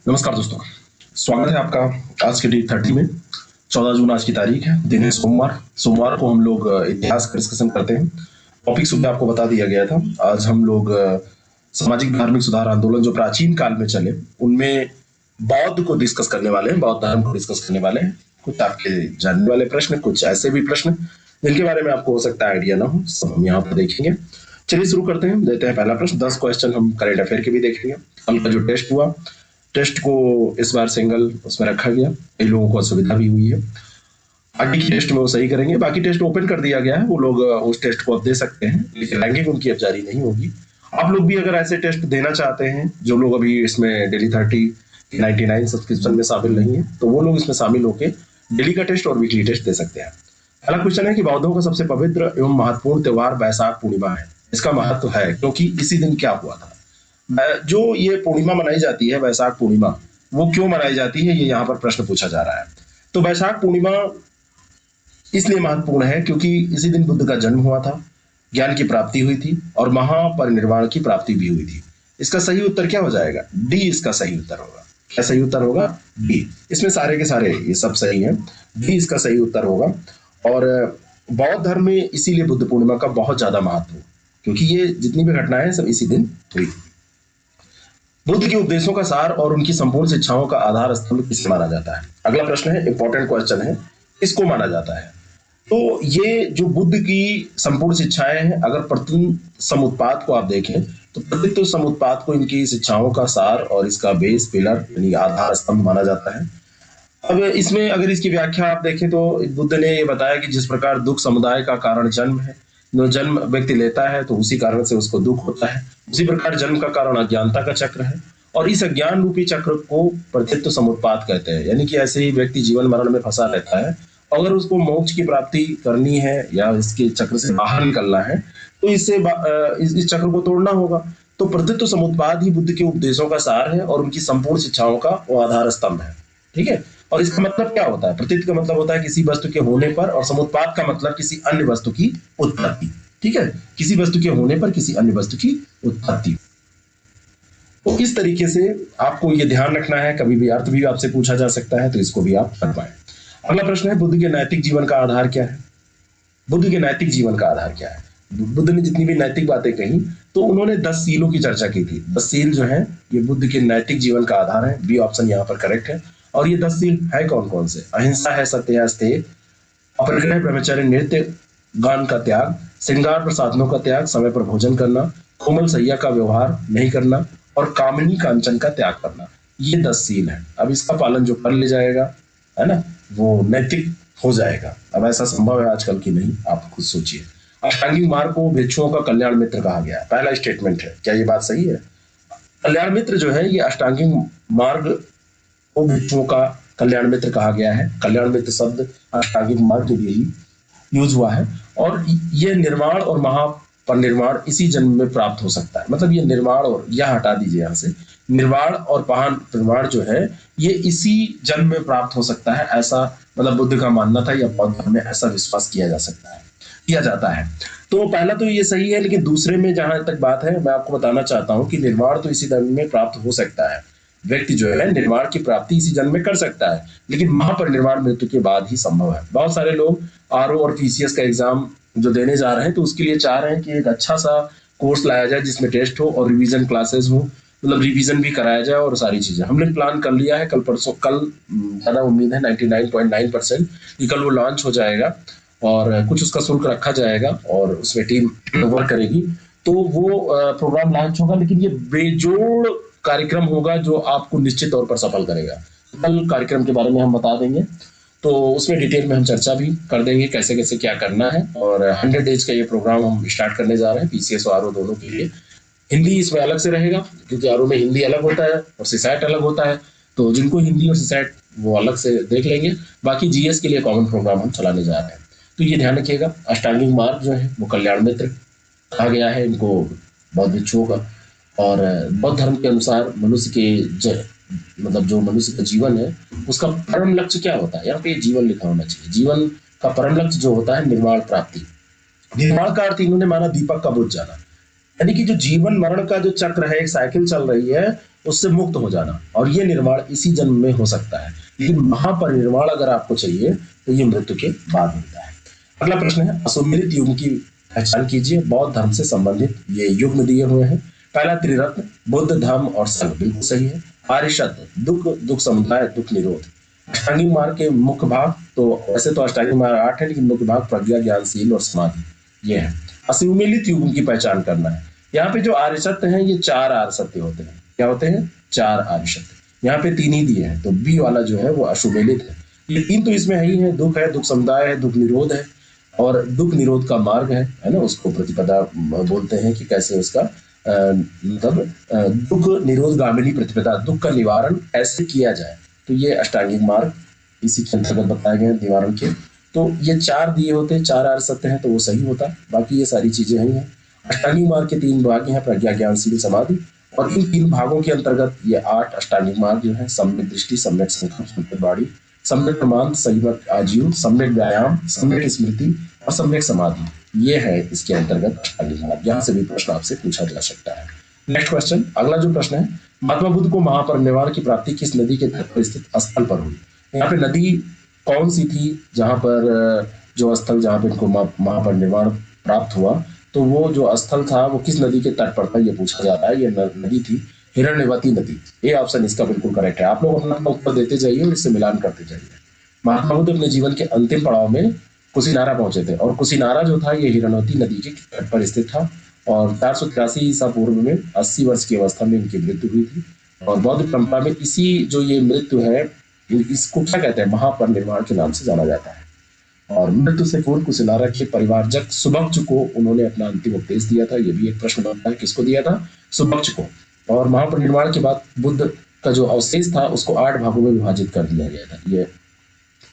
नमस्कार दोस्तों, स्वागत है आपका आज के डे 30 में। 14 जून आज की तारीख है, दिन है सोमवार। सोमवार को हम लोग इतिहास का डिस्कशन करते हैं। टॉपिक सुबह आपको बता दिया गया था। आज हम लोग सामाजिक धार्मिक सुधार आंदोलन जो प्राचीन काल में चले उनमें बौद्ध को डिस्कस करने वाले हैं, बौद्ध धर्म को डिस्कस करने वाले हैं। कुछ आपके जानने वाले प्रश्न, कुछ ऐसे भी प्रश्न जिनके बारे में आपको हो सकता है आइडिया ना हो, सब हम यहाँ पर देखेंगे। चलिए शुरू करते हैं। देते हैं पहला प्रश्न। 10 क्वेश्चन हम करेंट अफेयर के भी देखेंगे। कल का जो टेस्ट हुआ, टेस्ट को इस बार सिंगल उसमें रखा गया, कई लोगों को असुविधा भी हुई है। आगे की टेस्ट में वो सही करेंगे। बाकी टेस्ट ओपन कर दिया गया है, वो लोग उस टेस्ट को अब दे सकते हैं, लेकिन रैंकिंग उनकी अब जारी नहीं होगी। आप लोग भी अगर ऐसे टेस्ट देना चाहते हैं, जो लोग अभी इसमें डेली 30 99 सब्सक्रिप्शन में शामिल नहीं है, तो वो लोग इसमें शामिल होकर डेली का टेस्ट और वीकली टेस्ट दे सकते हैं। पहला क्वेश्चन है कि बौद्धों का सबसे पवित्र एवं महत्वपूर्ण त्योहार बैसाख पूर्णिमा है। इसका महत्व है क्योंकि इसी दिन क्या हुआ था। जो ये पूर्णिमा मनाई जाती है, बैसाख पूर्णिमा, वो क्यों मनाई जाती है, ये यहाँ पर प्रश्न पूछा जा रहा है। तो बैसाख पूर्णिमा इसलिए महत्वपूर्ण है क्योंकि इसी दिन बुद्ध का जन्म हुआ था, ज्ञान की प्राप्ति हुई थी और महापरिनिर्वाण की प्राप्ति भी हुई थी। इसका सही उत्तर क्या हो जाएगा? डी इसका सही उत्तर होगा। क्या सही उत्तर होगा? डी। इसमें सारे के सारे ये सब सही है, डी इसका सही उत्तर होगा। और बौद्ध धर्म में इसीलिए बुद्ध पूर्णिमा का बहुत ज्यादा महत्व है, क्योंकि ये जितनी भी घटनाएं सब इसी दिन हुई थी। बुद्ध के उपदेशों का सार और उनकी संपूर्ण शिक्षाओं का आधार स्तंभ किसे माना जाता है? अगला प्रश्न है, इंपॉर्टेंट क्वेश्चन है, किसको माना जाता है? तो ये जो बुद्ध की संपूर्ण शिक्षाएं हैं, अगर प्रतित्व समुत्पाद को आप देखें तो प्रतित्व समुत्पाद को इनकी शिक्षाओं का सार और इसका बेस पिलर यानी आधार स्तंभ माना जाता है। अब इसमें अगर इसकी व्याख्या आप देखें तो बुद्ध ने ये बताया कि जिस प्रकार दुख समुदाय का कारण जन्म है, जो जन्म व्यक्ति लेता है तो उसी कारण से उसको दुख होता है, उसी प्रकार जन्म का कारण अज्ञानता का चक्र है और इस अज्ञान रूपी चक्र को प्रतित्व समुत्पाद कहते हैं। यानी कि ऐसे ही व्यक्ति जीवन मरण में फंसा रहता है, अगर उसको मोक्ष की प्राप्ति करनी है या इसके चक्र से बाहर निकलना है तो इस चक्र को तोड़ना होगा। तो प्रतित्व समुत्पाद ही बुद्ध के उपदेशों का सार है और उनकी संपूर्ण शिक्षाओं का वो आधार स्तंभ है। ठीक है। और इसका मतलब क्या होता है? प्रतित्व का मतलब होता है किसी वस्तु के होने पर, और समुत्पाद का मतलब किसी अन्य वस्तु की उत्पत्ति। ठीक है, किसी वस्तु के होने पर किसी अन्य वस्तु की उत्पत्ति। तो इस तरीके से आपको ये ध्यान रखना है, कभी भी अर्थ भी आपसे पूछा जा सकता है, तो इसको भी आप कर पाए। अगला प्रश्न है, बुद्ध के नैतिक जीवन का आधार क्या है? बुद्ध के नैतिक जीवन का आधार क्या है? बुद्ध ने जितनी भी नैतिक बातें कही तो उन्होंने 10 सीलों की चर्चा की थी। 10 सील जो है ये बुद्ध के नैतिक जीवन का आधार है। बी ऑप्शन यहाँ पर करेक्ट है। और ये 10 सील है कौन कौन से? अहिंसा है, सत्य है, अस्तेय, अपरिग्रह, ब्रह्मचर्य, नृत्य गान का त्याग, श्रृंगार प्रसाधनों का त्याग, समय पर भोजन करना, कोमल सैया का व्यवहार नहीं करना और कामनी कांचन का त्याग करना। ये 10 सील है। अब इसका पालन जो कर ले जाएगा, है ना, वो नैतिक हो जाएगा। अब ऐसा संभव है आजकल की नहीं, आप खुद सोचिए। अष्टांगिक मार्ग को भिक्षुओं का कल्याण मित्र कहा गया है। पहला स्टेटमेंट है, क्या ये बात सही है? कल्याण मित्र जो है ये अष्टांगिक मार्ग को भिक्षुओं का कल्याण मित्र कहा गया है। कल्याण मित्र शब्द अष्टांगिक मार्ग के लिए ही यूज हुआ है और ये निर्माण और महापरिनिर्वाण इसी जन्म में प्राप्त हो सकता है। मतलब ये निर्माण, और यह हटा दीजिए यहाँ से, निर्वाण और महापरिनिर्वाण जो है ये इसी जन्म में प्राप्त हो सकता है, ऐसा मतलब बुद्ध का मानना था, या बौद्ध धर्म में ऐसा विश्वास किया जा सकता है, किया जाता है। तो पहला तो ये सही है, लेकिन दूसरे में जहां तक बात है, मैं आपको बताना चाहता हूं कि निर्वाण तो इसी जन्म में प्राप्त हो सकता है। व्यक्ति जो है निर्वाण की प्राप्ति इसी जन्म में कर सकता है, लेकिन महापरिनिर्वाण मृत्यु के बाद ही संभव है। बहुत सारे लोग आरओ और पीसीएस का एग्जाम जो देने जा रहे हैं तो उसके लिए चाह रहे हैं कि एक अच्छा सा कोर्स लाया जाए जिसमें टेस्ट हो और रिवीजन क्लासेस हो, मतलब रिवीजन भी कराया जाए और सारी चीजें। हमने प्लान कर लिया है, कल परसों, कल ज्यादा उम्मीद है 99.9% कि कल वो लॉन्च हो जाएगा और कुछ उसका शुल्क रखा जाएगा और उसमें टीम वर्क करेगी, तो वो प्रोग्राम लॉन्च होगा। लेकिन ये बेजोड़ कार्यक्रम होगा जो आपको निश्चित तौर पर सफल करेगा। कल कार्यक्रम के बारे में हम बता देंगे, तो उसमें डिटेल में हम चर्चा भी कर देंगे कैसे कैसे क्या करना है। और 100 डेज का ये प्रोग्राम हम स्टार्ट करने जा रहे हैं पीसीएस और आरओ दोनों के लिए। हिंदी इसमें अलग से रहेगा क्योंकि आरओ में हिंदी अलग होता है और सिसैट अलग होता है, तो जिनको हिंदी और सिसैट वो अलग से देख लेंगे। बाकी जीएस के लिए कॉमन प्रोग्राम हम चलाने जा रहे हैं, तो ये ध्यान रखिएगा। अष्टांगिक मार्ग जो है वो कल्याण मित्र कहा गया है इनको बौद्ध भिक्षुओं का। और बौद्ध धर्म के अनुसार मनुष्य के मतलब जो मनुष्य का जीवन है उसका परम लक्ष्य क्या होता है, यहाँ पे जीवन लिखा होना चाहिए। जीवन का परम लक्ष्य जो होता है निर्वाण प्राप्ति। निर्वाण का अर्थ इन्होंने माना दीपक का बुझ जाना, यानी कि जो जीवन मरण का जो चक्र है, एक साइकिल चल रही है, उससे मुक्त हो जाना, और ये निर्वाण इसी जन्म में हो सकता है, लेकिन महापरिनिर्वाण अगर आपको चाहिए तो ये मृत्यु के बाद मिलता है। अगला प्रश्न है, असुमेलित युग की पहचान कीजिए। बौद्ध धर्म से संबंधित ये युग्म दिए हुए हैं। पहला त्रिरत्न, बुद्ध, धर्म और संघ, बिल्कुल सही है। आर्यशत, दुख, दुख समुदाय, दुख निरोध। अष्टांगिक मार्ग के मुख्य भाग, तो वैसे तो अष्टांगिक मार्ग 8 है, लेकिन मुख्य भाग प्रज्ञा, ज्ञान, शील और समाधि, ये है। असुमेलित युग की पहचान करना है। यहाँ पे जो आर्य सत्य हैं ये 4 आर्य सत्य होते हैं। क्या होते हैं? 4 आर्य सत्य। यहाँ पे 3 ही दिए हैं, तो बी वाला जो है वो असुमेलित है। ये 3 तो इसमें है ही है, दुख है, दुख समुदाय है, दुख निरोध है, और दुख निरोध का मार्ग है ना, उसको प्रतिपदा बोलते हैं कि कैसे उसका मतलब दुख निरोध गामिनी प्रतिपदा, दुख का निवारण कैसे किया जाए, तो ये अष्टांगिक मार्ग इसी के अंतर्गत बताए गए निवारण के। तो ये 4 दिए होते हैं, 4 आर्य सत्य हैं, तो वो सही होता। बाकी ये सारी चीजें ही हैं। अष्टांगिक मार्ग के 3 भाग हैं, प्रज्ञा, ज्ञान, शील, समाधि, और इन 3 भागों के अंतर्गत ये 8 अष्टांगिक मार्ग जो है, सम्यक दृष्टि, सम्यक संकल्प, सम्यक वाणी, सम्यक प्रमाण, सम्यक आजीव, सम्यक व्यायाम, सम्यक स्मृति और सम्यक समाधि, ये है इसके अंतर्गत अष्टांगिक मार्ग। यहाँ से भी प्रश्न आपसे पूछा जा सकता है। नेक्स्ट क्वेश्चन, अगला जो प्रश्न है, महात्मा बुद्ध को महापरिनिर्वाण की प्राप्ति किस नदी के तट पर स्थित स्थल पर हुई? यहाँ पे नदी कौन सी थी जहां पर जो स्थल जहां पे इनको महापरिनिर्वाण प्राप्त हुआ, तो वो जो स्थल था वो किस नदी के तट पर था, ये पूछा जा रहा है। ये नदी थी हिरण्यवती नदी। ए ऑप्शन इसका बिल्कुल करेक्ट है। आप लोग अपना उत्तर देते जाइए और इससे मिलान करते जाइए। महात्मा बुद्ध अपने जीवन के अंतिम पड़ाव में कुशीनारा पहुंचे थे, और कुशीनारा जो था ये हिरण्यवती नदी के तट पर स्थित था, और 483 ईसा पूर्व में 80 वर्ष की अवस्था में इनकी मृत्यु हुई थी। और बौद्ध परंपरा में इसी जो ये मृत्यु है, इसको क्या कहते हैं? महापरिनिर्वाण के नाम से जाना जाता है। और मृत्यु से पूर्व कुशीनारा के परिवारजक सुबक्ष को उन्होंने अपना अंतिम उपदेश दिया था। ये भी एक प्रश्न बनता है, किसको दिया था? सुबक्ष को। और महापरिनिर्वाण के बाद बुद्ध का जो अवशेष था उसको 8 भागों में विभाजित कर दिया गया था। ये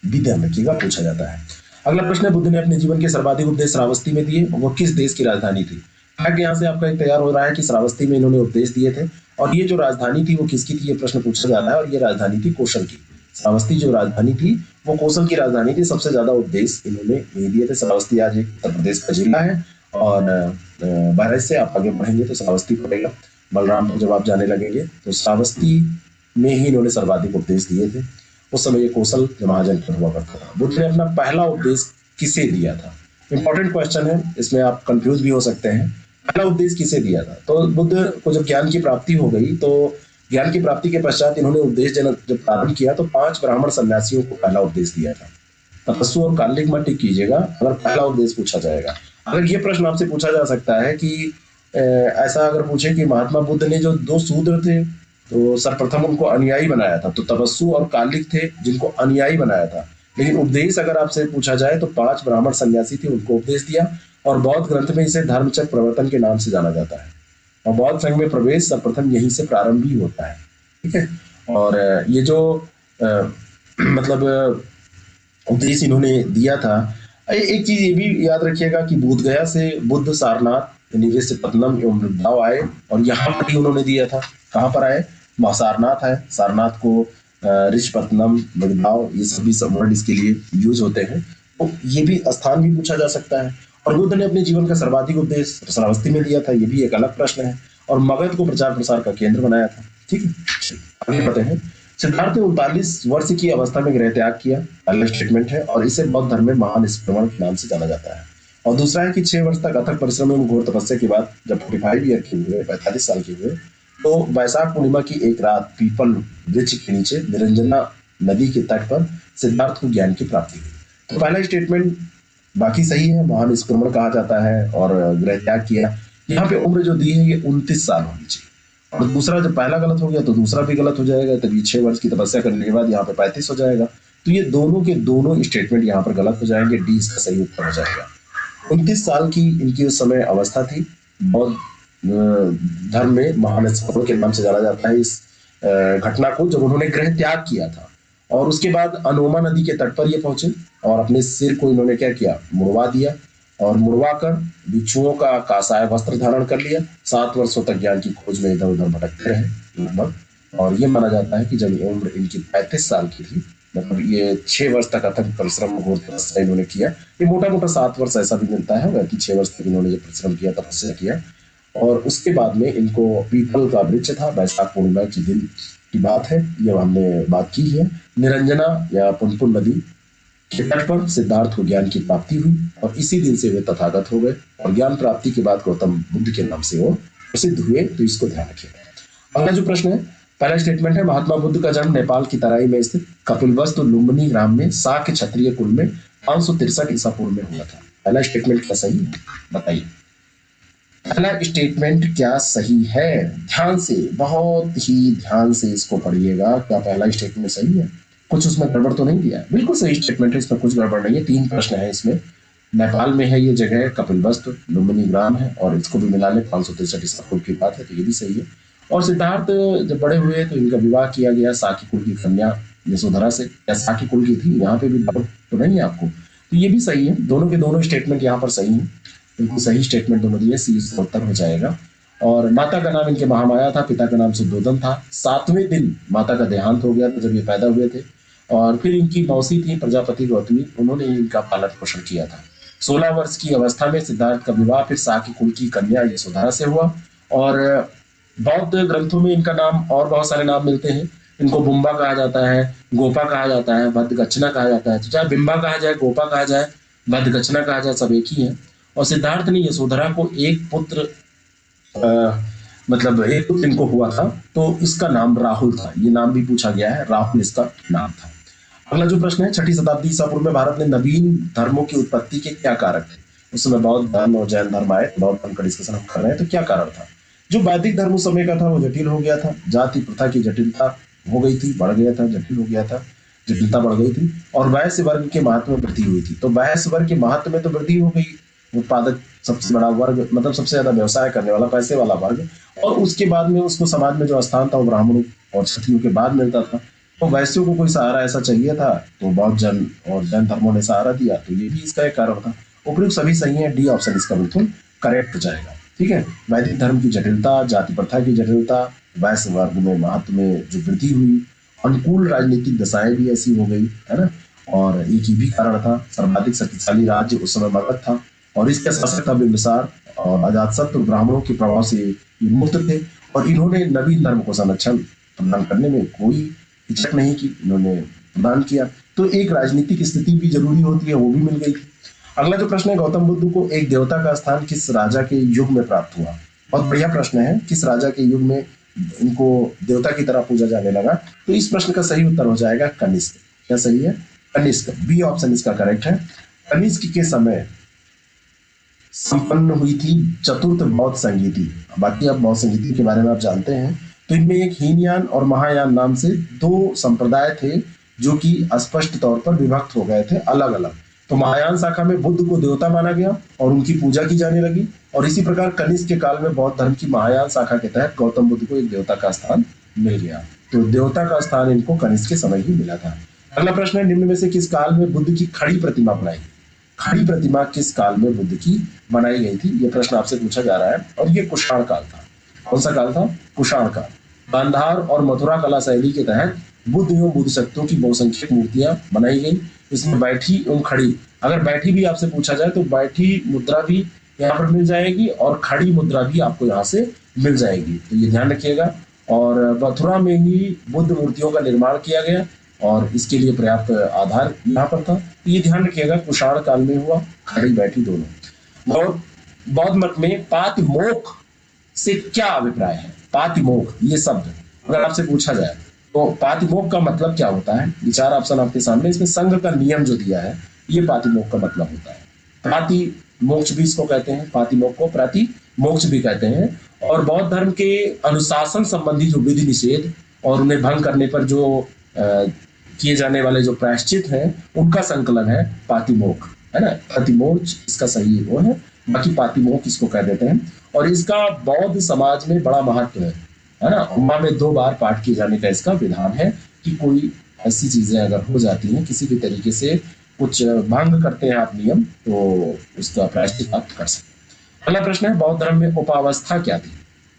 भी ध्यान रखिएगा, पूछा जाता है। अगला प्रश्न है, बुद्ध ने अपने जीवन के सर्वाधिक उपदेश श्रावस्ती में दिए, वो किस देश की राजधानी थी? यहाँ से आपका एक तैयार हो रहा है कि श्रावस्ती में इन्होंने उपदेश दिए थे, और ये जो राजधानी थी वो किसकी थी, ये प्रश्न पूछा जा रहा है। और ये राजधानी थी कौशल की। श्रावस्ती जो राजधानी थी वो कौशल की राजधानी थी। सबसे ज्यादा उपदेश इन्होंने यही दिए थे। श्रावस्ती आज एक उत्तर प्रदेश का जिला है, और बहराइच से आप आगे बढ़ेंगे तो श्रावस्ती पड़ेगा। बलरामपुर जब आप जाने लगेंगे तो श्रावस्ती में ही इन्होंने सर्वाधिक उपदेश दिए थे। उस समय ये कौशल जो महाजन हुआ करता था। बुद्ध ने अपना पहला उपदेश किसे दिया था? इंपॉर्टेंट क्वेश्चन है, इसमें आप कंफ्यूज भी हो सकते हैं। पहला उपदेश किसे दिया था? तो बुद्ध को जब ज्ञान की प्राप्ति हो गई, तो ज्ञान की प्राप्ति के पश्चात इन्होंने उपदेश देना जब प्रारंभ किया तो 5 ब्राह्मण सन्यासियों को पहला उपदेश दिया था। तपस्सु और कालिक मत टिक कीजिएगा अगर पहला उपदेश पूछा जाएगा। अगर ये प्रश्न आपसे पूछा जा सकता है कि ऐसा अगर पूछे कि महात्मा बुद्ध ने जो 2 शूद्र थे तो सर्वप्रथम उनको अनुयायी बनाया था, तो तपस्सु और कालिक थे जिनको अनुयायी बनाया था। लेकिन उपदेश अगर आपसे पूछा जाए तो 5 ब्राह्मण सन्यासी थे, उनको उपदेश दिया। और बौद्ध ग्रंथ में इसे धर्मचक्र प्रवर्तन के नाम से जाना जाता है। और बौद्ध संघ में प्रवेश सर्वप्रथम यहीं से प्रारंभ भी होता है। ठीक है। और ये जो मतलब उपदेश इन्होंने दिया था, एक चीज ये भी याद रखिएगा कि बोधगया से बुद्ध सारनाथ पत्तनम एवं वृंदाव आए, और यहाँ पर ही उन्होंने दिया था। कहाँ पर आए? सारनाथ है। सारनाथ को ऋषपत्तनम, वृंदाव, ये सभी वर्ड इसके लिए यूज होते हैं। तो ये भी स्थान भी पूछा जा सकता है। और बुद्ध ने अपने जीवन का सर्वाधिक उपदेश श्रावस्ती में दिया था, ये भी एक अलग प्रश्न है। और मगध को प्रचार प्रसार का केंद्र बनाया था। ठीक है, आगे बढ़ते हैं। सिद्धार्थ ने 39 वर्ष की अवस्था में गृह त्याग किया, पहला स्टेटमेंट है, और इसे बौद्ध धर्म में महान निष्क्रमण के नाम से जाना जाता है। और दूसरा है कि 6 वर्ष तक अथक परिश्रम एवं घोर तपस्या के बाद जब 45 ईयर के हुए, 45 साल के हुए, तो वैशाख पूर्णिमा की एक रात पीपल वृक्ष के नीचे निरंजना नदी के तट पर सिद्धार्थ को ज्ञान की प्राप्ति हुई। तो पहला स्टेटमेंट बाकी सही है, महान निष्क्रमण कहा जाता है, और गृह त्याग किया। यहाँ पे उम्र जो दी है ये 29 साल होनी चाहिए। और दूसरा जब पहला गलत हो गया तो दूसरा भी गलत हो जाएगा, तभी 6 वर्ष की तपस्या करने के बाद यहाँ पे 35 हो जाएगा। तो ये दोनों के दोनों स्टेटमेंट यहाँ पर गलत हो जाएंगे। डी इसका सही उत्तर हो जाएगा। 29 साल की इनकी उस समय अवस्था थी। बौद्ध धर्म में महान निष्क्रमण के नाम से जाना जाता है इस घटना को, जब उन्होंने गृह त्याग किया था। और उसके बाद अनोमा नदी के तट पर ये पहुंचे, और अपने सिर को इन्होंने क्या किया? मुड़वा दिया, और मुड़वा कर भिक्षुओं का कासाय वस्त्र धारण कर लिया। 7 वर्षों तक ज्ञान की खोज में इधर उधर भटकते रहे लगभग। और ये माना जाता है कि जब उम्र इनकी 35 साल की थी, मतलब ये 6 वर्ष तक अथक परिश्रम घोर तपस्या इन्होंने किया। ये मोटा मोटा 7 वर्ष ऐसा भी मिलता है कि 6 वर्ष तक इन्होंने जो परिश्रम किया, तपस्या किया। और उसके बाद में इनको पीपल का वृक्ष था, वैशाख पूर्णिमा की दिन की बात है, ये हमने बात की है। निरंजना या पुनपुन नदी के तट पर सिद्धार्थ को ज्ञान की प्राप्ति हुई और इसी दिन से वे तथागत हो गए और ज्ञान प्राप्ति के बाद गौतम बुद्ध के नाम से वो प्रसिद्ध हुए। तो इसको ध्यान रखिएगा। अगला जो प्रश्न है, पहला स्टेटमेंट है, महात्मा बुद्ध का जन्म नेपाल की तराई में स्थित कपिलवस्तु लुम्बिनी ग्राम में शाक्य क्षत्रिय कुल में 563 ईसा पूर्व में हुआ था। पहला स्टेटमेंट क्या सही है, बताइए। पहला स्टेटमेंट क्या सही है? ध्यान से, बहुत ही ध्यान से इसको पढ़िएगा। क्या पहला स्टेटमेंट सही है? कुछ उसमें गड़बड़ तो नहीं दिया है? बिल्कुल सही स्टेटमेंट है, इसमें कुछ गड़बड़ नहीं है। 3 प्रश्न है इसमें। नेपाल में है ये जगह, कपिलवस्तु लुम्बिनी ग्राम है और इसको भी मिला ले 563 ईसा पूर्व की बात है, तो ये भी सही है। और सिद्धार्थ जब बड़े हुए तो इनका विवाह किया गया साकी कुल की कन्या यशोधरा से, या साकी कुल की थी, यहाँ पे भी डाउट तो नहीं है आपको, तो ये भी सही है। दोनों के दोनों स्टेटमेंट यहाँ पर सही है, बिल्कुल सही स्टेटमेंट दोनों दिए, सी इसका उत्तर हो जाएगा। और माता का नाम इनके महामाया था, पिता का नाम शुद्धोदन था। 7वें दिन माता का देहांत हो गया था जब ये पैदा हुए थे। और फिर इनकी मौसी थी प्रजापति गौतमी, उन्होंने इनका पालन पोषण किया था। 16 वर्ष की अवस्था में सिद्धार्थ का विवाह फिर साकी कुल की कन्या यशोधरा से हुआ। और बौद्ध ग्रंथों में इनका नाम और बहुत सारे नाम मिलते हैं। इनको बुम्बा कहा जाता है, गोपा कहा जाता है, भद्दगच्छना कहा जाता है। तो चाहे बिम्बा कहा जाए, गोपा कहा जाए, भद्दगच्छना कहा जाए, सब एक ही है। और सिद्धार्थ ने यशोधरा को एक पुत्र मतलब एक पुत्र इनको हुआ था, तो इसका नाम राहुल था। ये नाम भी पूछा गया है, राहुल इसका नाम था। अगला जो प्रश्न है, 6ठी शताब्दी ईसा पूर्व में भारत में नवीन धर्मों की उत्पत्ति के क्या कारक थे? उस समय बौद्ध धर्म और जैन धर्म आए। बौद्ध धर्म का डिस्कशन हम कर रहे हैं, तो क्या कारण था? जो वैदिक धर्म उस समय का था वो जटिल हो गया था, जाति प्रथा की जटिलता हो गई थी, बढ़ गया था, जटिल हो गया था, जटिलता बढ़ गई थी। और वैश्य वर्ग के महत्व में वृद्धि हुई थी। तो वैश्य वर्ग के महत्व में तो वृद्धि हो गई, उत्पादक सबसे बड़ा वर्ग, मतलब सबसे ज्यादा व्यवसाय करने वाला, पैसे वाला वर्ग। और उसके बाद में उसको समाज में जो स्थान था वो ब्राह्मणों और क्षत्रियों के बाद मिलता था। तो वैश्यों को कोई सहारा ऐसा चाहिए था, तो बौद्ध जन और जैन धर्मों ने सहारा दिया, तो ये भी इसका एक कारण था। उपयुक्त सभी सही है, डी ऑप्शन इसका बिल्कुल करेक्ट हो जाएगा। ठीक है, वैदिक धर्म की जटिलता, जाति प्रथा की जटिलता, वैश्य वर्ग में महत्व में जो वृद्धि हुई, अनुकूल राजनीतिक दशाएं भी ऐसी हो गई, है ना। और एक ही भी कारण था, सर्वाधिक शक्तिशाली राज्य उस समय मगध था और इसके शासक था बिंबिसार, और अजातशत्रु ब्राह्मणों के प्रभाव से ये मुक्त थे और इन्होंने नवीन धर्म को संरक्षण प्रदान करने में कोई हिचक नहीं की, इन्होंने प्रदान किया। तो एक राजनीतिक स्थिति भी जरूरी होती है, वो भी मिल गई थी। अगला जो प्रश्न है, गौतम बुद्ध को एक देवता का स्थान किस राजा के युग में प्राप्त हुआ? बहुत बढ़िया प्रश्न है, किस राजा के युग में इनको देवता की तरह पूजा जाने लगा? तो इस प्रश्न का सही उत्तर हो जाएगा कनिष्क। क्या सही है? कनिष्क, बी ऑप्शन इसका करेक्ट है। कनिष्क के समय संपन्न हुई थी चतुर्थ बौद्ध संगीति। बाकी आप बौद्ध संगीति के बारे में आप जानते हैं। तो इनमें एक हीनयान और महायान नाम से 2 संप्रदाय थे जो कि स्पष्ट तौर पर विभक्त हो गए थे, अलग अलग। तो महायान शाखा में बुद्ध को देवता माना गया और उनकी पूजा की जाने लगी। और इसी प्रकार कनिष्क के काल में बौद्ध धर्म की महायान शाखा के तहत गौतम बुद्ध को एक देवता का स्थान मिल गया। तो देवता का स्थान इनको कनिष्क के समय ही मिला था। अगला प्रश्न है, निम्न में से किस काल में बुद्ध की खड़ी प्रतिमा बनाई? खड़ी प्रतिमा किस काल में बुद्ध की बनाई गई थी? ये प्रश्न आपसे पूछा जा रहा है और ये कुषाण काल था। कौन सा काल था? कुषाण काल। गांधार और मथुरा कला शैली के तहत बुद्ध एवं बुद्ध शक्तियों की बहुसंख्यक मूर्तियां बनाई गई। इसमें बैठी एवं खड़ी, अगर बैठी भी आपसे पूछा जाए तो बैठी मुद्रा भी यहाँ पर मिल जाएगी और खड़ी मुद्रा भी आपको यहाँ से मिल जाएगी, तो ये ध्यान रखिएगा। और मथुरा में ही बुद्ध मूर्तियों का निर्माण किया गया और इसके लिए पर्याप्त आधार यहाँ पर था, तो ये ध्यान रखिएगा। कुषाण काल में हुआ, खड़ी बैठी दोनों। और बौद्ध मत में पातिमोक्ष से क्या अभिप्राय है? पातिमोक्ष ये शब्द अगर आपसे पूछा जाए तो पातिमोक्ष का मतलब क्या होता है? ये 4 ऑप्शन आपके सामने, इसमें संघ का नियम जो दिया है ये पातिमोक्ष का मतलब होता है। प्रातिमोक्ष भी इसको कहते हैं, पातिमोक्ष को प्रातिमोक्ष भी कहते हैं। और बौद्ध धर्म के अनुशासन संबंधी जो विधि निषेध और उन्हें भंग करने पर जो किए जाने वाले जो प्रायश्चित हैं उनका संकलन है पातिमोक्ष, है ना। प्रतिमोक्ष इसका सही वो है, बाकी पातिमोक्ष इसको कह देते हैं। और इसका बौद्ध समाज में बड़ा महत्व है ना। उम्मा में 2 बार पाठ किए जाने का इसका विधान है कि कोई ऐसी चीजें अगर हो जाती हैं, किसी भी तरीके से कुछ भंग करते हैं आप नियम, तो उसका प्रायश्चित आप कर सकते हैं। अगला प्रश्न है, बौद्ध धर्म में उपावस्था क्या थी?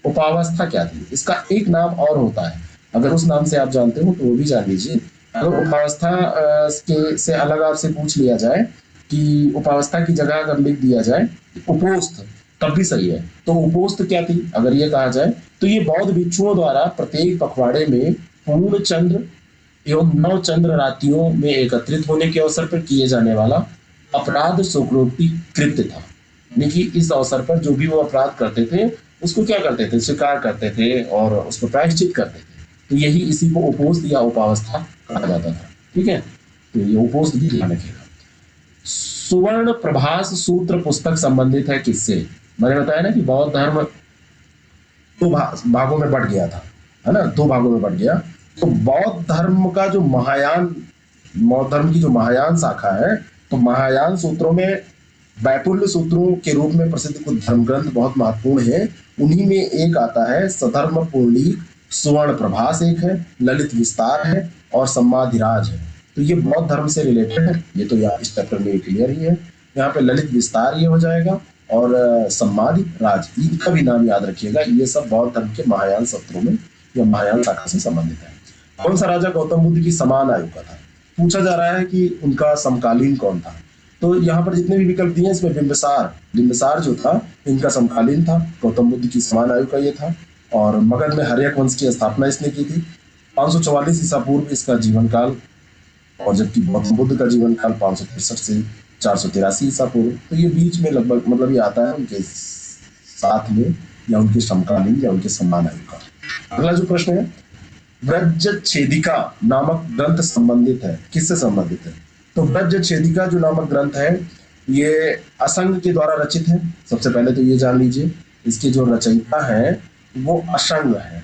उपावस्था क्या थी? इसका एक नाम और होता है, अगर उस नाम से आप जानते हो तो वो भी जान लीजिए। अगर उपावस्था के से अलग आपसे पूछ लिया जाए कि उपावस्था की जगह अगर लिख दिया जाए उपोस्थ, तब भी सही है। तो उपोस्त क्या थी अगर ये कहा जाए तो ये बौद्ध भिक्षुओं द्वारा प्रत्येक पखवाड़े में पूर्ण चंद्र एवं नौ चंद्र रातियों में एकत्रित होने के अवसर पर किए जाने वाला अपराध शोकोक्ति कृत्य था। यानी कि इस अवसर पर जो भी वो अपराध करते थे उसको क्या करते थे, स्वीकार करते थे और उसको प्रायश्चित करते थे। तो यही इसी को उपोस्त या उपावस्था कहा जाता था। ठीक है, तो ये उपोस्त भी ध्यान रखिएगा। सुवर्ण प्रभास सूत्र पुस्तक संबंधित है किससे? मैंने बताया ना कि बौद्ध धर्म दो भागों में बट गया था, है ना, दो भागों में बट गया। तो बौद्ध धर्म का जो महायान, बौद्ध धर्म की जो महायान शाखा है, तो महायान सूत्रों में वैपुल्य सूत्रों के रूप में प्रसिद्ध कुछ धर्म ग्रंथ बहुत महत्वपूर्ण है। उन्हीं में एक आता है सधर्म पुंडलीक, सुवर्ण प्रभास एक है, ललित विस्तार है और सम्माधिराज है। तो ये बौद्ध धर्म से रिलेटेड है। ये तो यहाँ इस चैप्टर में क्लियर ही है। यहाँ पे ललित विस्तार ये हो जाएगा और सम्मादि राज, इनका भी नाम याद रखिएगा। ये सब बौद्ध धर्म के महायान सत्रों में या महायान शाखा से संबंधित है। कौन सा राजा गौतम बुद्ध की समान आयु का था? पूछा जा रहा है कि उनका समकालीन कौन था। तो यहाँ पर जितने भी विकल्प दिए इसमें बिंबिसार जो था इनका समकालीन था, गौतम बुद्ध की समान आयु का ये था। और मगध में हर्यक वंश की स्थापना इसने की थी। 544 ईसा पूर्व इसका जीवन काल, और जबकि गौतम बुद्ध का जीवन काल 563 से 483 ईसा पूर्व। तो ये बीच में लगभग मतलब ये आता है उनके साथ में या उनके समकालीन या उनके समान आयु का। अगला जो प्रश्न है, व्रजच्छेदिका नामक ग्रंथ संबंधित है, किससे संबंधित है? तो व्रजच्छेदिका जो नामक ग्रंथ है ये असंग के द्वारा रचित है। सबसे पहले तो ये जान लीजिए, इसके जो रचयिता है वो असंग है,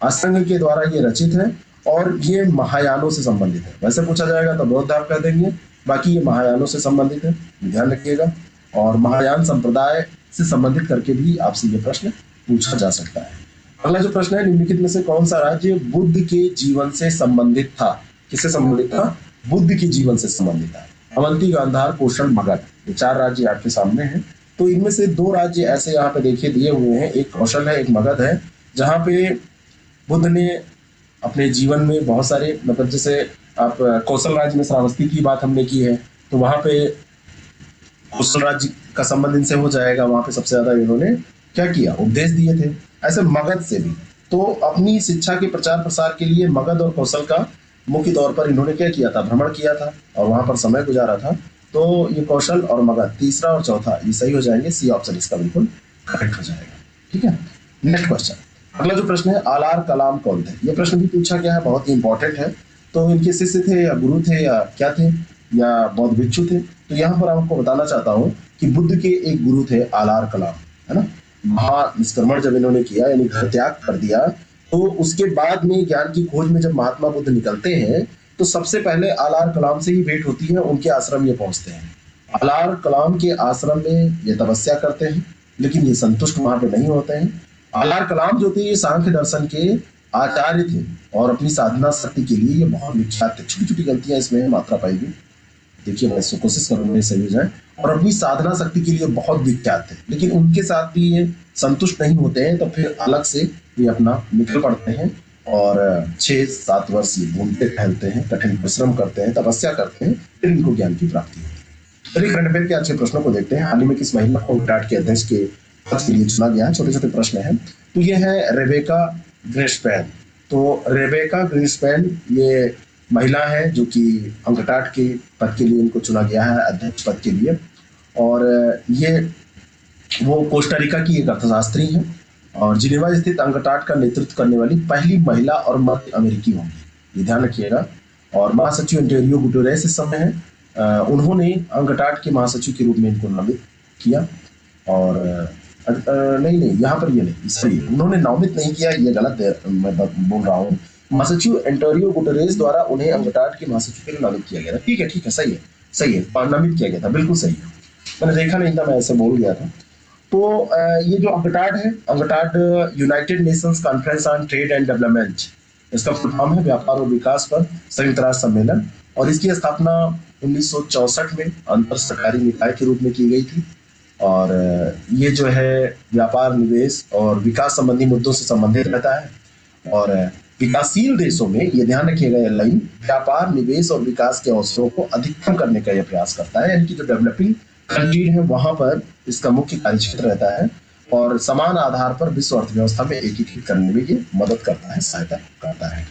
असंग के द्वारा ये रचित है और ये महायानों से संबंधित है। वैसे पूछा जाएगा तो बौद्ध आप कह देंगे, बाकी ये महायानों से संबंधित है, ध्यान रखिएगा। और महायान संप्रदाय से संबंधित करके भी आपसे ये प्रश्न पूछा जा सकता है। अगला जो प्रश्न है, निम्नलिखित में से कौन सा राज्य बुद्ध के जीवन से संबंधित था? किससे संबंधित था? बुद्ध के जीवन से संबंधित था। अवंती, गांधार, कौशल, मगध, ये 4 राज्य आपके सामने हैं। तो इनमें से 2 राज्य ऐसे यहाँ पे देखिए दिए हुए हैं, एक कौशल है, एक मगध है, जहाँ पे बुद्ध ने अपने जीवन में बहुत सारे, मतलब जैसे आप कौशल राज्य में श्रावस्ती की बात हमने की है, तो वहां पे कौशल राज्य का संबंध इनसे हो जाएगा। वहां पे सबसे ज्यादा इन्होंने क्या किया, उपदेश दिए थे। ऐसे मगध से भी तो अपनी शिक्षा के प्रचार प्रसार के लिए मगध और कौशल का मुख्य तौर पर इन्होंने क्या किया था, भ्रमण किया था और वहां पर समय गुजारा था। तो ये कौशल और मगध, तीसरा और चौथा ये सही हो जाएंगे। सी ऑप्शन इसका बिल्कुल करेक्ट हो जाएगा। ठीक है, नेक्स्ट क्वेश्चन। अगला जो प्रश्न है, आलार कलाम कौन थे? ये प्रश्न भी पूछा गया है, बहुत ही इंपॉर्टेंट है। तो इनके शिष्य थे या गुरु थे या क्या थे, या बौद्ध भिक्षु थे? तो यहाँ पर आपको बताना चाहता हूँ कि बुद्ध के एक गुरु थे आलार कलाम, है ना। महानिष्क्रमण जब इन्होंने किया, यानी घर त्याग कर दिया, तो उसके बाद में ज्ञान की खोज में जब महात्मा बुद्ध निकलते हैं तो सबसे पहले आलार कलाम से ही भेंट होती है। उनके आश्रम ये पहुंचते हैं। आलार कलाम के आश्रम में ये तपस्या करते हैं, लेकिन ये संतुष्ट वहां पे नहीं होते हैं। आलार कलाम जो थे ये सांख्य दर्शन के आचार्य थे और अपनी साधना शक्ति के लिए ये बहुत विख्यात थे। छोटी छोटी गलतियां इसमें मात्रा पाई गई, देखिए मैं इसको कोशिश करूंगा सही हो जाए। और अपनी साधना शक्ति के लिए बहुत विख्यात थे, लेकिन उनके साथ भी ये संतुष्ट नहीं होते हैं। तो फिर अलग से ये अपना निकल पड़ते हैं और 6-7 वर्ष ये घूमते टहलते हैं, कठिन परिश्रम करते हैं, तपस्या करते हैं, फिर इनको ज्ञान की प्राप्ति होती है। चलिए करंट अफेयर के अच्छे प्रश्नों को देखते हैं। हाल ही में किस महिला को टाट के अध्यक्ष के पद के लिए चुना गया है? छोटे छोटे प्रश्न हैं। तो ये है रेबेका ग्रिन्सपैन। तो रेबेका ग्रिन्सपैन ये महिला है जो कि अंकटाट के पद के लिए इनको चुना गया है, अध्यक्ष पद के लिए। और ये वो कोस्टारिका की एक अर्थशास्त्री हैं और जिनेवा स्थित अंकटाट का नेतृत्व करने वाली पहली महिला और मध्य अमेरिकी होंगी, ये ध्यान रखिएगा। और महासचिव एंटोनियो गुटेरेस इस समय है। उन्होंने अंकटाट के महासचिव के रूप में इनको नामित किया। और नहीं यहाँ पर ये नहीं, सही उन्होंने नामित नहीं किया, ये गलत मैं बोल रहा हूँ। महासचिव एंटोनियो गुटेरेस द्वारा उन्हें अंकटाट के महासचिव के लिए नामित किया गया था। ठीक है, सही है, नामित किया गया था, बिल्कुल सही है। मैंने देखा नहीं था, मैं ऐसे बोल गया था। तो ये जो अंकटाड है, UNCTAD United Nations conference on trade and development, इसका फुल फॉर्म है व्यापार और विकास पर संयुक्त राष्ट्र सम्मेलन। और इसकी स्थापना 1964 में अंतर सरकारी निकाय के रूप में की गई थी। और ये जो है व्यापार, निवेश और विकास संबंधी मुद्दों से संबंधित रहता है। और विकासशील देशों में, ये ध्यान रखिएगा, ये लाइन व्यापार, निवेश और विकास के अवसरों को अधिकतम करने का यह प्रयास करता है। यानी कि जो डेवलपिंग कंट्री है वहां पर इसका मुख्य कार्य क्षेत्र रहता है। और समान आधार पर विश्व अर्थव्यवस्था में एकीकृत करने में ये मदद करता है, सहायता करता है।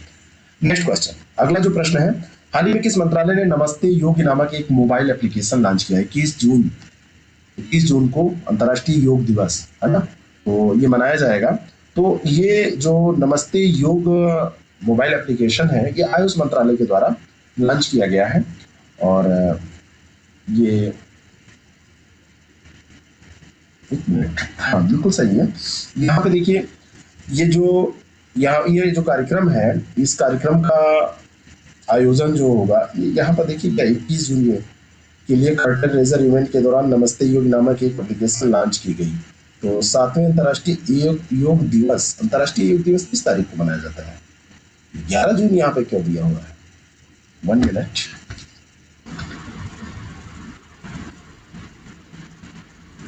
नेक्स्ट क्वेश्चन, अगला जो प्रश्न है, हाल ही में किस मंत्रालय ने नमस्ते योग नामक एक मोबाइल एप्लीकेशन लॉन्च किया है? 21 जून को अंतर्राष्ट्रीय योग दिवस है ना, तो ये मनाया जाएगा। तो ये जो नमस्ते योग मोबाइल एप्लीकेशन है, ये आयुष मंत्रालय के द्वारा लॉन्च किया गया है। और ये एक मिनट, हाँ बिल्कुल सही है। यहाँ पे देखिए, ये जो कार्यक्रम है, इस कार्यक्रम का आयोजन जो होगा, यहाँ पर देखिए क्या 21 जून के लिए कर्टन रेजर इवेंट के दौरान नमस्ते योग नामक एक एप्लीकेशन लॉन्च की गई। तो 7वें अंतर्राष्ट्रीय योग दिवस किस तारीख को मनाया जाता है? 11 जून यहाँ पे क्यों दिया हुआ है? 1 मिनट,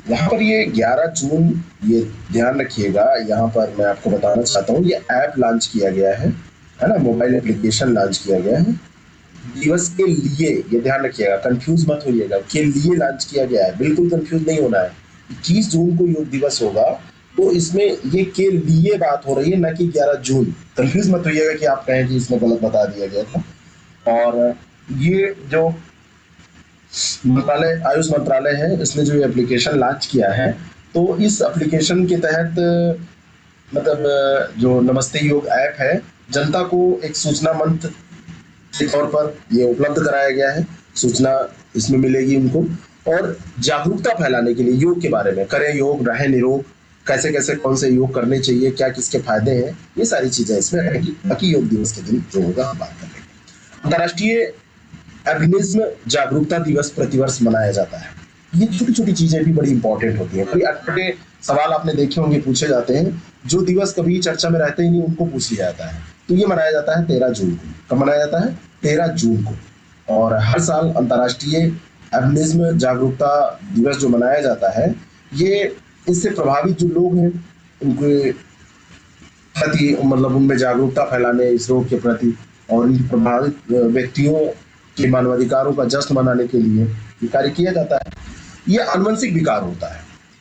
यहाँ पर ये 11 जून, ये ध्यान रखिएगा। यहाँ पर मैं आपको बताना चाहता हूँ, ये ऐप लॉन्च किया गया है ना, मोबाइल एप्लीकेशन लॉन्च किया गया है दिवस के लिए। ये ध्यान रखिएगा, कंफ्यूज मत होइएगा, के लिए लॉन्च किया गया है, बिल्कुल कंफ्यूज नहीं होना है। 21 जून को योग दिवस होगा, तो इसमें ये के लिए बात हो रही है, न कि 11 जून। कंफ्यूज मत होइएगा कि आप कहें कि इसमें गलत बता दिया गया था। और ये जो आयुष मंत्रालय है, इसने जो एप्लीकेशन लॉन्च किया है, तो इस एप्लीकेशन के तहत मतलब जो नमस्ते योग ऐप है, जनता को एक सूचना मंच के तौर पर ये उपलब्ध कराया गया है। सूचना इसमें मिलेगी उनको, और जागरूकता फैलाने के लिए योग के बारे में, करें योग, रहें निरोग, कैसे कैसे कौन से योग करने चाहिए, क्या किसके फायदे हैं, ये सारी चीजें इसमें रहेंगी। बाकी योग दिवस के दिन जो होगा हम बात करेंगे। अंतर्राष्ट्रीय एल्बिनिज्म जागरूकता दिवस प्रतिवर्ष मनाया जाता है। ये छोटी छोटी चीजें भी बड़ी इंपॉर्टेंट होती हैं। कोई अटपटे सवाल आपने देखे होंगे, पूछे जाते हैं, जो दिवस कभी चर्चा में रहते ही नहीं, उनको पूछ लिया जाता है। तो ये मनाया जाता है 13 जून को। कब मनाया जाता है? 13 जून को। और हर साल अंतर्राष्ट्रीय एल्बिनिज्म जागरूकता दिवस जो मनाया जाता है, ये इससे प्रभावित जो लोग हैं उनके प्रति, मतलब उनमें जागरूकता फैलाने इस रोग के प्रति, और इन प्रभावित व्यक्तियों के मानवाधिकारों का जश्न मनाने के लिए ये कार्य किया जाता है। ये आनुवंशिक विकार होता है,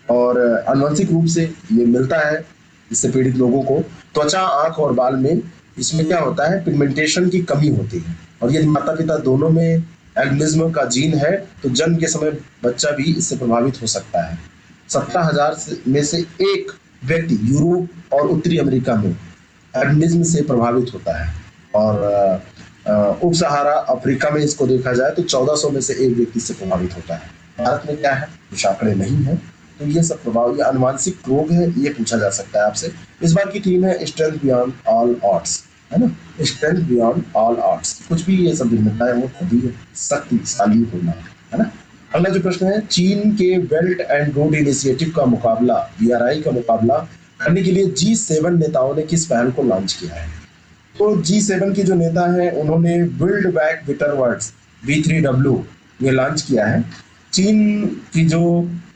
और आनुवंशिक रूप से ये मिलता है इससे पीड़ित लोगों को। त्वचा, आंख और बाल में इसमें क्या होता है, पिगमेंटेशन की कमी होती है। और यदि माता पिता दोनों में एल्बिनिज्म का जीन है, तो जन्म के समय बच्चा भी इससे प्रभावित हो सकता है। 17,000 में से एक व्यक्ति यूरोप और उत्तरी अमेरिका में एल्बिनिज्म से प्रभावित होता है। और उप सहारा अफ्रीका में इसको देखा जाए तो 1400 में से एक व्यक्ति से प्रभावित होता है। भारत में क्या है, कुछ आंकड़े नहीं है। तो ये सब प्रभाव, ये आनुवंशिक रोग है, ये पूछा जा सकता है आपसे। इस बार की थीम है स्ट्रेंथ बियॉन्ड ऑल ऑड्स, है ना, स्ट्रेंथ बियॉन्ड ऑल ऑड्स। कुछ भी ये सब भिन्नताएं हो, कभी शक्तिशाली होना, है ना। अगला जो प्रश्न है, चीन के बेल्ट एंड रोड इनिशिएटिव का मुकाबला, BRI का मुकाबला करने के लिए G7 नेताओं ने किस पहल को लॉन्च किया है? तो G7 के जो नेता हैं, उन्होंने build back better world, B3W, ये लॉन्च किया है। चीन की जो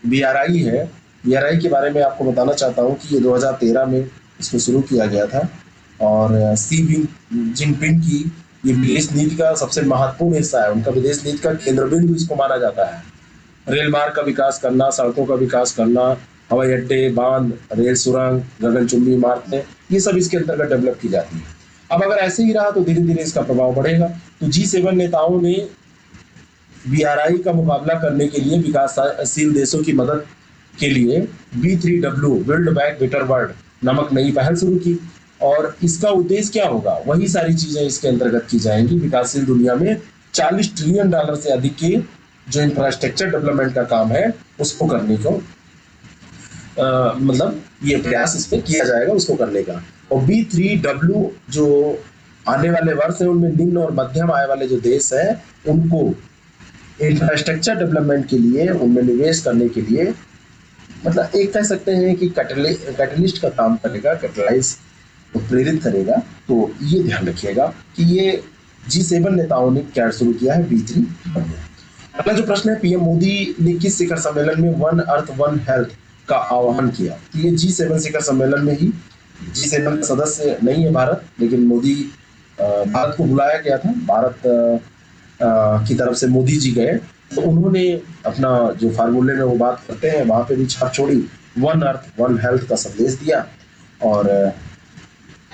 BRI है, BRI के बारे में आपको बताना चाहता हूँ कि ये 2013 में इसको शुरू किया गया था। और सी जिनपिंग की ये विदेश नीति का सबसे महत्वपूर्ण हिस्सा है। उनका विदेश नीति का केंद्र बिंदु इसको माना जाता है। रेल मार्ग का विकास करना, सड़कों का विकास करना, हवाई अड्डे, बांध, रेल सुरंग, गगनचुंबी इमारतें, ये सब इसके अंतर्गत डेवलप की जाती है। अब अगर ऐसे ही रहा तो धीरे धीरे इसका प्रभाव बढ़ेगा। तो G7 नेताओं ने BRI का मुकाबला करने के लिए विकासशील देशों की मदद के लिए B3W, build back better world नामक नई पहल शुरू की। और इसका उद्देश्य क्या होगा, वही सारी चीजें इसके अंतर्गत की जाएंगी। विकासशील दुनिया में $40 ट्रिलियन से अधिक के जो इंफ्रास्ट्रक्चर डेवलपमेंट का काम है, उसको करने को मतलब ये प्रयास इस पे किया जाएगा, उसको करने का। और B3W जो आने वाले वर्ष है, उनमें निम्न और मध्यम आय वाले जो देश है, उनको इंफ्रास्ट्रक्चर डेवलपमेंट के लिए, उनमें निवेश करने के लिए, मतलब एक कह सकते हैं कि कैटलिस्ट का काम करेगा, कैटलाइज को प्रेरित करेगा। तो ये ध्यान रखिएगा कि ये G7 नेताओं ने क्या शुरू किया है, B3W। अगला जो प्रश्न है, PM मोदी ने किस शिखर सम्मेलन में वन अर्थ वन हेल्थ का आह्वान किया? तो ये G7 शिखर सम्मेलन में ही, G7 का सदस्य नहीं है भारत, लेकिन मोदी, भारत को बुलाया गया था, भारत की तरफ से मोदी जी गए, तो उन्होंने अपना जो फार्मूले में वो बात करते हैं, वहां पे भी छाप छोड़ी। वन अर्थ वन हेल्थ का संदेश दिया। और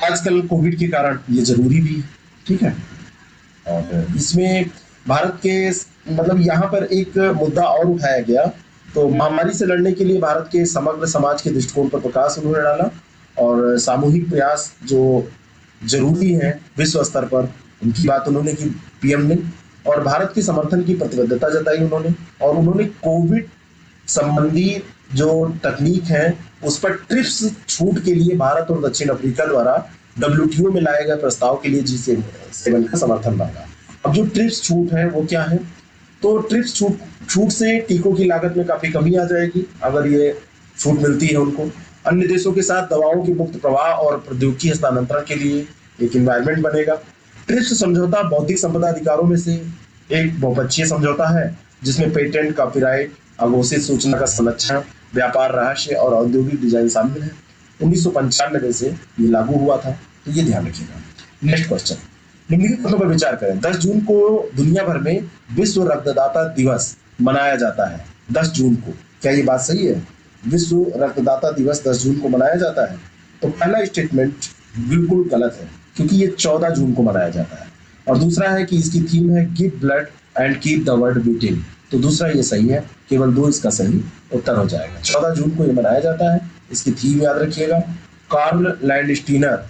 आजकल कोविड के कारण ये जरूरी भी है, ठीक है। और इसमें भारत के मतलब यहाँ पर एक मुद्दा और उठाया गया, तो महामारी से लड़ने के लिए भारत के समग्र समाज के दृष्टिकोण पर प्रकाश उन्होंने डाला, और सामूहिक प्रयास जो जरूरी है विश्व स्तर पर, उनकी बात उन्होंने की पीएम ने। और भारत के समर्थन की प्रतिबद्धता जताई उन्होंने, और उन्होंने कोविड संबंधी जो तकनीक है उस पर ट्रिप्स छूट के लिए भारत और दक्षिण अफ्रीका द्वारा डब्ल्यूटीओ में लाए गए प्रस्ताव के लिए G7 का समर्थन मांगा। अब जो ट्रिप्स छूट है वो क्या है, तो ट्रिप्स छूट से टीकों की लागत में काफी कमी आ जाएगी अगर ये छूट मिलती है उनको। अन्य देशों के साथ दवाओं की मुक्त प्रवाह और प्रौद्योगिकी हस्तांतरण के लिए एक इन्वायरमेंट बनेगा। ट्रिप्स समझौता बौद्धिक संपदा अधिकारों में से एक बहुपक्षीय समझौता है, जिसमें पेटेंट, कॉपीराइट, अघोषित सूचना का संरक्षण, व्यापार रहस्य और औद्योगिक डिजाइन शामिल है। 1995 से ये लागू हुआ था, तो ये ध्यान रखिएगा। नेक्स्ट क्वेश्चन, निम्नलिखित बातों पर विचार करें। 10 जून को दुनिया भर में विश्व रक्तदाता दिवस मनाया जाता है। 10 जून को, क्या ये बात सही है? विश्व रक्तदाता दिवस 10 जून को मनाया जाता है। तो पहला स्टेटमेंट बिल्कुल गलत है, क्योंकि ये 14 जून को मनाया जाता है। और दूसरा है कि इसकी थीम है give blood and keep the world beating, तो दूसरा ये सही है, केवल 2 इसका सही उत्तर हो जाएगा। 14 जून को ये मनाया जाता है। इसकी थीम याद रखिएगा। कार्ल लैंडस्टीनर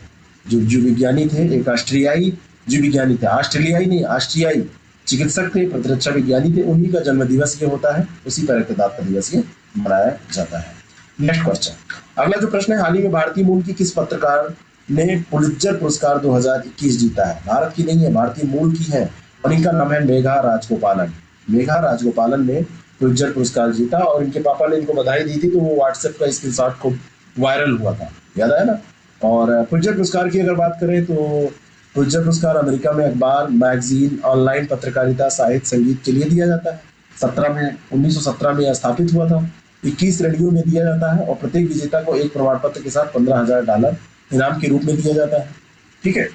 जो जीव विज्ञानी थे, एक ऑस्ट्रियाई जीव विज्ञानी थे, ऑस्ट्रेलियाई नहीं, ऑस्ट्रियाई चिकित्सक थे, प्रतिरक्षा विज्ञानी थे, उन्हीं का जन्म दिवस ये होता है, उसी पर रक्तदाता दिवस ये मनाया जाता है। नेक्स्ट क्वेश्चन, अगला जो प्रश्न है, हाल ही में भारतीय मूल की किस पत्रकार ने पुलित्जर पुरस्कार 2021 जीता है? भारत की नहीं है, भारतीय मूल की है, और इनका नाम है मेघा राजगोपालन। मेघा राजगोपालन ने पुलित्जर पुरस्कार जीता, और इनके पापा ने इनको बधाई दी थी, तो वो व्हाट्सएप का स्क्रीनशॉट खूब वायरल हुआ था, याद आया ना। और पुलित्जर पुरस्कार की अगर बात करें तो पुलित्जर पुरस्कार अमेरिका में अखबार, मैगजीन, ऑनलाइन पत्रकारिता, साहित्य, संगीत के लिए दिया जाता है। 1917 में यह स्थापित हुआ था। 21 श्रेणियों में दिया जाता है, और प्रत्येक विजेता को एक प्रमाण पत्र के साथ $15,000 इनाम के रूप में दिया जाता है, ठीक है।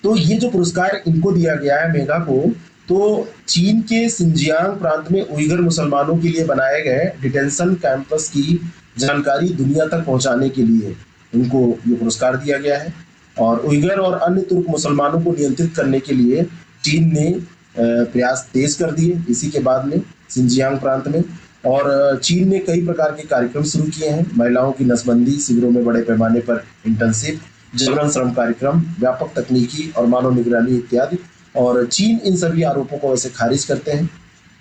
तो ये जो पुरस्कार इनको दिया गया है, मेघा को, तो चीन के सिंजियांग प्रांत में उइगर मुसलमानों के लिए बनाए गए डिटेंशन कैंपस की जानकारी दुनिया तक पहुंचाने के लिए इनको ये पुरस्कार दिया गया है। और उइगर और अन्य तुर्क मुसलमानों को नियंत्रित करने के लिए चीन ने प्रयास तेज कर दिए इसी के बाद में सिंजियांग प्रांत में। और चीन ने कई प्रकार के कार्यक्रम शुरू किए हैं, महिलाओं की नसबंदी, शिविरों में बड़े पैमाने पर इंटर्नशिप, जबरन श्रम कार्यक्रम, व्यापक तकनीकी और मानव निगरानी इत्यादि। और चीन इन सभी आरोपों को वैसे खारिज करते हैं,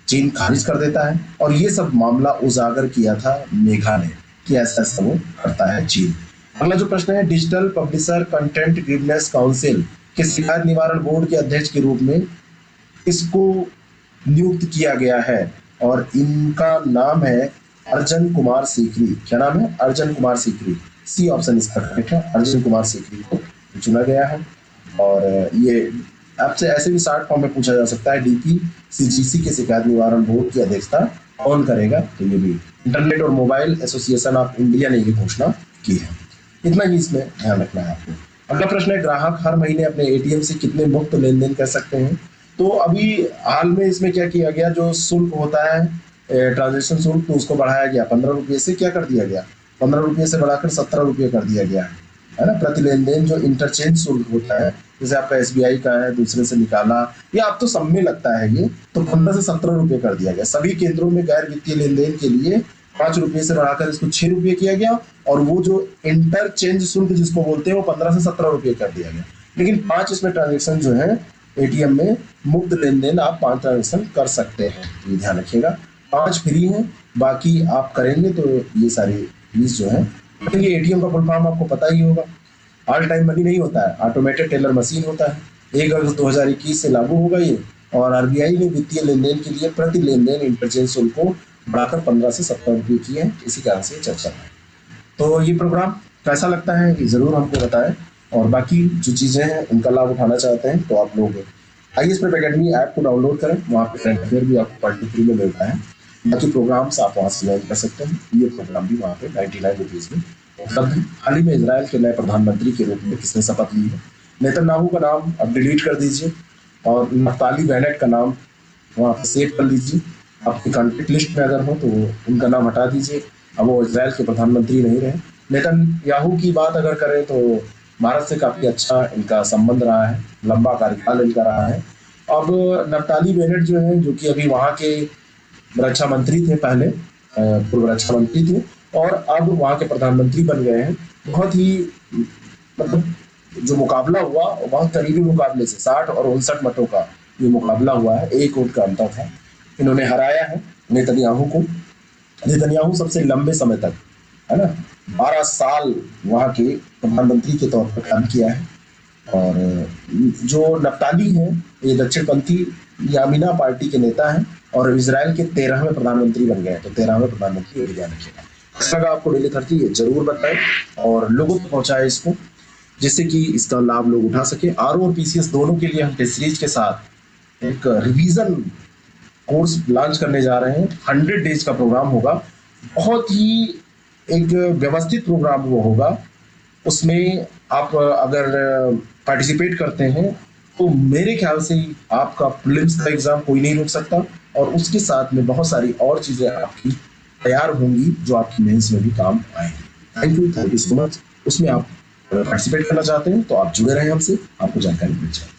चीन खारिज कर देता है, और ये सब मामला उजागर किया था मेघा ने कि ऐसा ऐसा वो करता है चीन। अगला जो प्रश्न है, digital publisher content givenness council के शिकायत निवारण बोर्ड के अध्यक्ष के रूप में इसको नियुक्त किया गया है, और इनका नाम है अर्जन कुमार सीकरी। क्या नाम है? अर्जन कुमार सीकरी। सी ऑप्शन इसका करेक्ट है, अर्जन कुमार सीकरी को चुना गया है। और ये आपसे ऐसे भी शॉर्ट फॉर्म में पूछा जा सकता है, DPCGC के शिकायत निवारण बोर्ड की अध्यक्षता कौन करेगा? तो ये भी इंटरनेट और मोबाइल एसोसिएशन ऑफ इंडिया ने ये घोषणा की है। इतना ही इसमें ध्यान रखना है आपको। अगला प्रश्न है, ग्राहक हर महीने अपने ATM से कितने मुफ्त लेन देन कर सकते हैं? तो अभी हाल में इसमें क्या किया गया, जो शुल्क होता है ट्रांजेक्शन शुल्क, तो उसको बढ़ाया गया 15 रुपये से, क्या कर दिया गया, 15 रुपये से बढ़ाकर 17 रुपये कर दिया गया है ना। प्रति लेन देन जो इंटरचेंज शुल्क होता है, जैसे आपका SBI का है, दूसरे से निकाला, या अब तो सब में लगता है ये, तो 15 से 17 रुपये कर दिया गया। सभी केंद्रों में गैर वित्तीय लेन देन के लिए 5 रुपये से बढ़ाकर इसको 6 रुपये किया गया, और वो जो इंटरचेंज शुल्क जिसको बोलते हैं वो 15 से 17 रुपये कर दिया गया। लेकिन 5 इसमें ट्रांजेक्शन जो है ATM में मुफ्त लेन देन, आप 5 ट्रांजेक्शन कर सकते हैं, ये ध्यान रखिएगा। 5 फ्री हैं, बाकी आप करेंगे तो ये सारी फीस जो है। तो ये ATM का फुल फॉर्म आपको पता ही होगा, ऑल टाइम मनी नहीं होता है, ऑटोमेटेड टेलर मशीन होता है। 1 अगस्त 2021 से लागू होगा ये, और RBI ने वित्तीय लेन देन के लिए प्रति लेन देन इंटरचेंज शुल्क को बढ़ाकर 15 से 17 रुपये किए हैं, इसी कारण से चर्चा है। तो ये प्रोग्राम कैसा लगता है ये जरूर हमको बताएं, और बाकी जो चीज़ें हैं उनका लाभ उठाना चाहते हैं तो आप लोग IAS प्रेप अकेडमी ऐप को डाउनलोड करें, वहाँ पे करंट अफेयर भी आपको पढ़ने फ्री में मिलता है। बाकी प्रोग्राम्स आप वहाँ से ज्वाइन कर सकते हैं, ये प्रोग्राम भी वहाँ पे 99 रुपीज़ में उपलब्ध है। हाल ही में इजराइल के नए प्रधानमंत्री के रूप में किसने शपथ ली है? नेतन्याहू का नाम अब डिलीट कर दीजिए, और नफ्ताली बेनेट का नाम वहाँ पे सेव कर लीजिए। आपके कॉन्टेक्ट लिस्ट में अगर हो तो उनका नाम हटा दीजिए। अब वो इजराइल के प्रधानमंत्री नहीं रहे। नेतन्याहू की बात अगर करें तो भारत से काफी अच्छा इनका संबंध रहा है, लंबा कार्यकाल इनका रहा है। अब नफ्ताली बेनेट जो है, जो कि अभी वहां के रक्षा मंत्री थे पहले, पूर्व रक्षा मंत्री थे, और अब वहां के प्रधानमंत्री बन गए हैं। बहुत ही मतलब जो मुकाबला हुआ बहुत करीबी मुकाबले से 60 और 59 मतों का ये मुकाबला हुआ है, एक वोट का अंतर था। इन्होंने हराया है नेतन्याहू को। नेतन्याहू सबसे लंबे समय तक, है ना, 12 साल वहां के प्रधानमंत्री के तौर पर काम किया है। और जो नफ्ताली है, ये दक्षिणपंथी यामीना पार्टी के नेता हैं और इजराइल के 13वें प्रधानमंत्री बन गए। तो 13वें प्रधानमंत्री ये ध्यान रखिएगा। कैसा लगा आपको डेली 30? ये जरूर बताएं और लोगों तक पहुंचाएं इसको, जिससे कि इसका लाभ लोग उठा सके। आरओ और पीसीएस दोनों के लिए हम टेस्ट सीरीज के साथ एक रिवीजन कोर्स लॉन्च करने जा रहे हैं। 100 डेज का प्रोग्राम होगा। बहुत ही एक व्यवस्थित प्रोग्राम वो होगा। उसमें आप अगर पार्टिसिपेट करते हैं तो मेरे ख्याल से आपका प्रीलिम्स का एग्जाम कोई नहीं रोक सकता, और उसके साथ में बहुत सारी और चीजें आपकी तैयार होंगी जो आपकी मेंस में भी काम आएंगी। Thank you so much. उसमें आप पार्टिसिपेट करना चाहते हैं तो आप जुड़े रहें हमसे, आपको जानकारी मिल जाएगी।